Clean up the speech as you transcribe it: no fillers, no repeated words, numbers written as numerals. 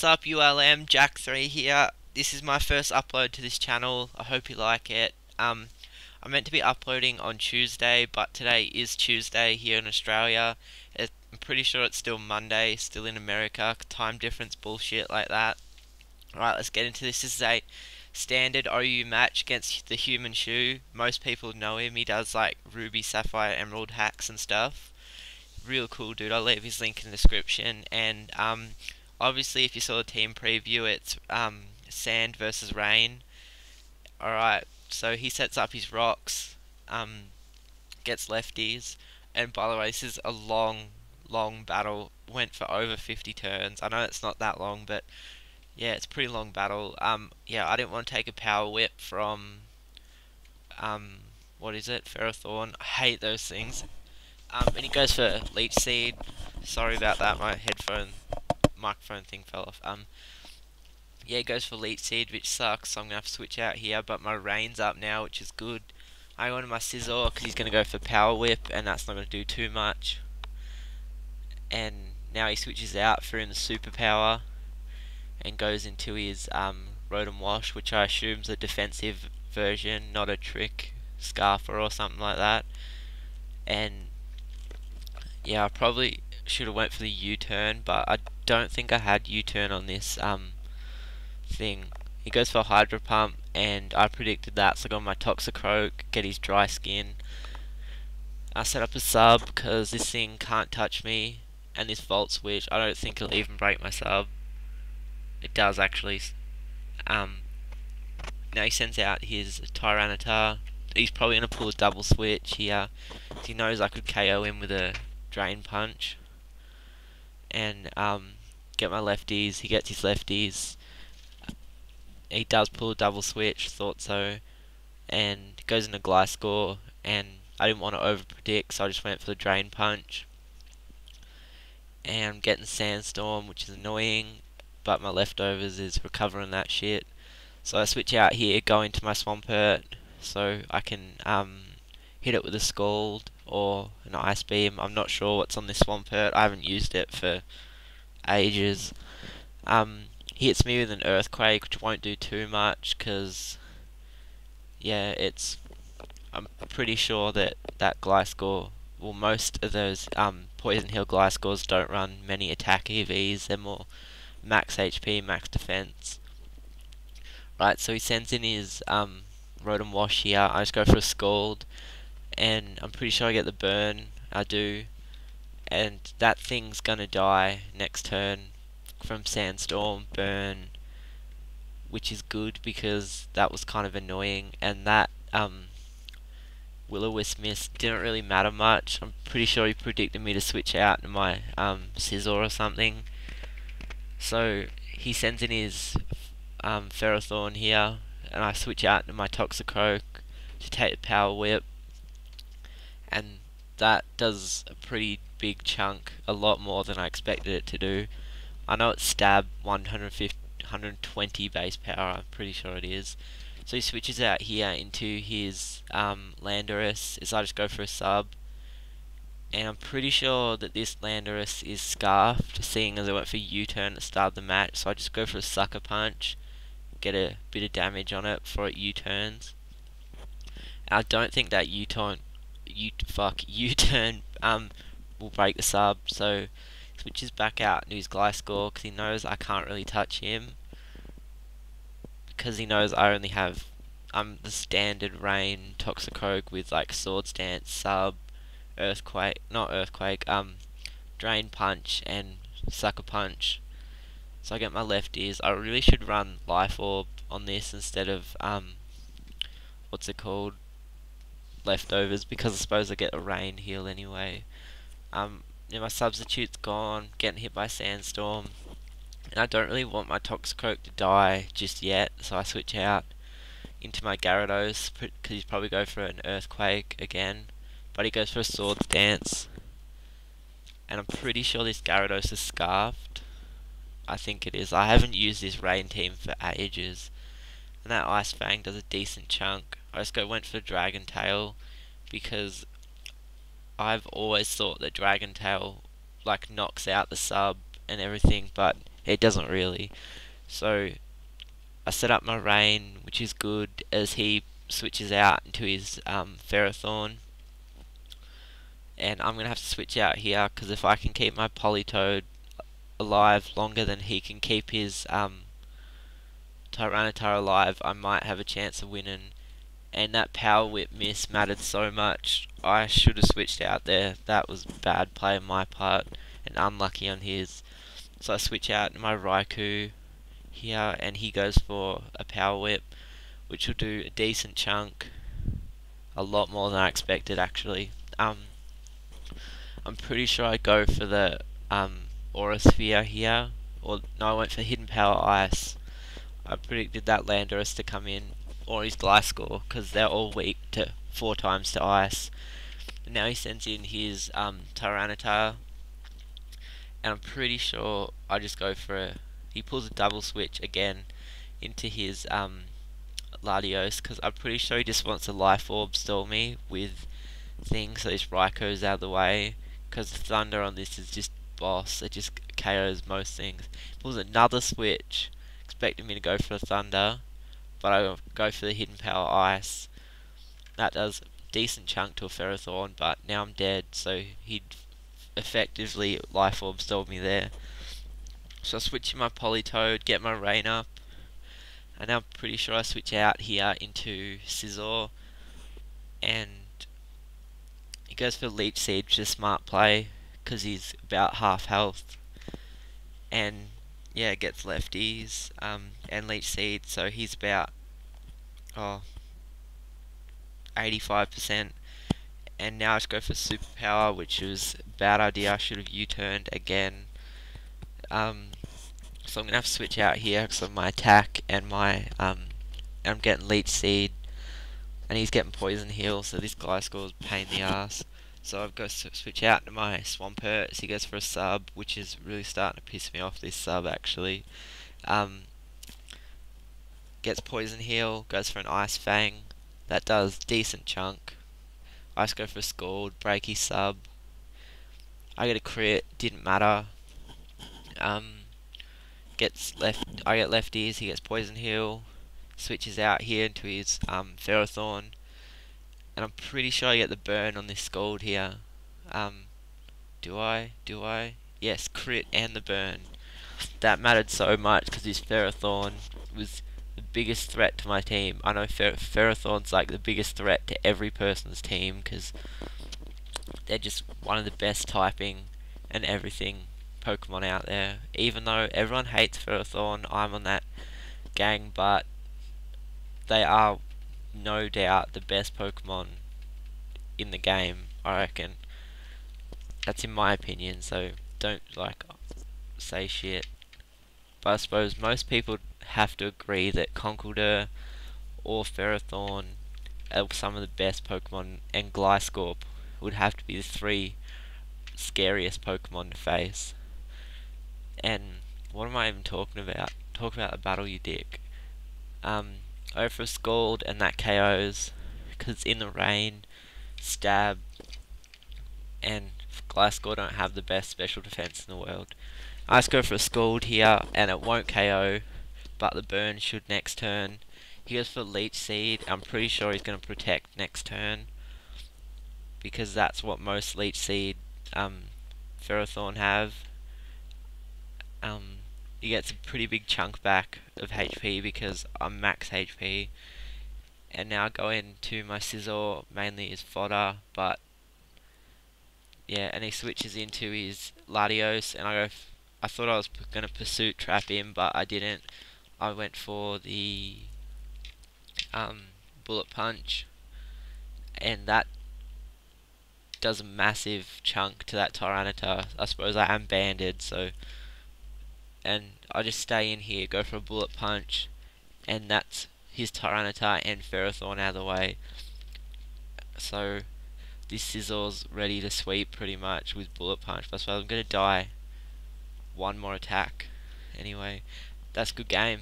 up, ULM? Jack3 here. This is my first upload to this channel. I hope you like it. I'm meant to be uploading on Tuesday, but today is Tuesday here in Australia. I'm pretty sure it's still Monday, still in America. Time difference bullshit like that. Alright, let's get into this. This is a standard OU match against the HumanShoe. Most people know him. He does like Ruby, Sapphire, Emerald hacks and stuff. Real cool dude. I'll leave his link in the description. And obviously, if you saw the team preview, it's sand versus rain. Alright, so he sets up his rocks, gets lefties, and by the way, this is a long battle. Went for over 50 turns. I know it's not that long, but yeah, it's a pretty long battle. Yeah, I didn't want to take a power whip from what is it, Ferrothorn. I hate those things. And he goes for Leech Seed. Sorry about that, my microphone thing fell off. Yeah, he goes for Leech Seed, which sucks, so I'm gonna have to switch out here. But my rain's up now, which is good. I go into my Scizor because he's gonna go for Power Whip, and that's not gonna do too much. And now he switches out for in the Superpower and goes into his Rotom Wash, which I assume is a defensive version, not a trick Scarfer or something like that. And yeah, I probably should have went for the U-turn, but I don't think I had U-turn on this thing. He goes for Hydro Pump, and I predicted that, so I got my Toxicroak, get his Dry Skin. I set up a sub because this thing can't touch me, and this Volt Switch, I don't think it'll even break my sub. It does actually. Now he sends out his Tyranitar. He's probably going to pull a double switch here. He knows I could KO him with a Drain Punch. And get my lefties. He gets his lefties. He does pull a double switch, thought so. And goes into Gliscor. And I didn't want to over predict, so I just went for the Drain Punch. And I'm getting Sandstorm, which is annoying. But my leftovers is recovering that shit. So I switch out here, go into my Swampert, so I can hit it with a Scald or an Ice Beam. I'm not sure what's on this Swampert. I haven't used it for ages. He hits me with an Earthquake, which won't do too much, because yeah, I'm pretty sure that Gliscor, well, most of those Poison Hill Gliscors don't run many attack EVs. They're more max HP, max defense. Right, so he sends in his Rotom Wash here. I just go for a Scald, and I'm pretty sure I get the burn. I do, and that thing's gonna die next turn from Sandstorm, Burn, which is good because that was kind of annoying. And that Will-O-Wisp miss didn't really matter much. I'm pretty sure he predicted me to switch out to my Scizor or something. So he sends in his Ferrothorn here, and I switch out to my Toxicroak to take the Power Whip, and that does a pretty big chunk, a lot more than I expected it to do. I know it's Stab 120 base power, I'm pretty sure it is. So he switches out here into his Landorus, as I just go for a sub. And I'm pretty sure that this Landorus is Scarfed, seeing as I went for U-turn at the start of the match, so I just go for a Sucker Punch, get a bit of damage on it before it U-turns. I don't think that U-turn will break the sub, so he switches back out into his Gliscor because he knows I can't really touch him, because he knows I only have the standard Rain Toxicroak with like Sword Stance, Sub, Earthquake, not Earthquake, Drain Punch and Sucker Punch. So I get my lefties. I really should run Life Orb on this instead of what's it called, Leftovers, because I suppose I get a Rain heal anyway. Yeah, my substitute's gone, getting hit by Sandstorm, and I don't really want my Toxicroak to die just yet, so I switch out into my Gyarados because he's probably go for an Earthquake again. But he goes for a Sword Stance, and I'm pretty sure this Gyarados is Scarfed. I think it is. I haven't used this Rain team for ages, and that Ice Fang does a decent chunk. I just went for Dragon Tail because I've always thought that Dragon Tail like knocks out the sub and everything, but It doesn't really. So I set up my rain, which is good, as he switches out into his Ferrothorn. And I'm going to have to switch out here, because if I can keep my Politoed alive longer than he can keep his Tyranitar alive, I might have a chance of winning. And that Power Whip miss mattered so much. I should have switched out there. That was bad play on my part, and unlucky on his. So I switch out my Raikou here, and he goes for a Power Whip, which will do a decent chunk. A lot more than I expected, actually. I'm pretty sure I go for the Aura Sphere here. Or, no, I went for Hidden Power Ice. I predicted that Landorus to come in, or his Gliscor, because they're all weak to 4 times to Ice. And now he sends in his Tyranitar, and I'm pretty sure I just go for he pulls a double switch again into his Latios, because I'm pretty sure he just wants a Life Orb stall me with things, so his Raikou's out of the way, because the Thunder on this is just boss. It just KOs most things. Pulls another switch, expecting me to go for a Thunder, but I go for the Hidden Power Ice. That does a decent chunk to a Ferrothorn, but now I'm dead, so he'd effectively Life Orb stalled me there. So I switch in my Politoed, get my rain up, and I'm pretty sure I switch out here into Scizor, and he goes for Leech Seed, which is a smart play, because he's about half health. And yeah, it gets lefties, and Leech Seed, so he's about 85%. And now I just go for Superpower, which was a bad idea. I should have U-turned again. So I'm going to have to switch out here because of my attack and my I'm getting Leech Seed, and he's getting Poison Heal, so this Gliscor is a pain in the ass. So I've got to switch out to my Swampert. So he goes for a sub, which is really starting to piss me off, this sub actually. Gets Poison Heal, goes for an Ice Fang. That does decent chunk. I just go for a Scald, break his sub. I get a crit, didn't matter. I get lefties, he gets Poison Heal. Switches out here into his Ferrothorn. And I'm pretty sure I get the burn on this Scald here. Do I? Yes, crit and the burn. That mattered so much because his Ferrothorn was the biggest threat to my team. I know Ferrothorn's like the biggest threat to every person's team because they're just one of the best typing and everything Pokemon out there. Even though everyone hates Ferrothorn, I'm on that gang, but they are no doubt the best Pokemon in the game, I reckon. That's in my opinion, so don't say shit. But I suppose most people have to agree that Conkeldurr or Ferrothorn are some of the best Pokemon, and Gliscor would have to be the 3 scariest Pokemon to face. And what am I even talking about? Talk about a battle, you dick. I go for a Scald and that KOs because it's in the rain. Stab, and Gliscor don't have the best special defense in the world. I just go for a Scald here and it won't KO, but the burn should next turn. He goes for Leech Seed. I'm pretty sure he's going to protect next turn because that's what most Leech Seed Ferrothorn have. He gets a pretty big chunk back of HP because I'm max HP. And now I go into my Scizor, mainly as fodder, but yeah, and he switches into his Latios, and I thought I was going to Pursuit Trap him, but I didn't. I went for the Bullet Punch, and that does a massive chunk to that Tyranitar. I suppose I am banded, so, and I just stay in here, go for a Bullet Punch, and that's his Tyranitar and Ferrothorn out of the way. So this Scizor's ready to sweep pretty much with Bullet Punch, but I suppose I'm going to die. One more attack. Anyway, that's a good game.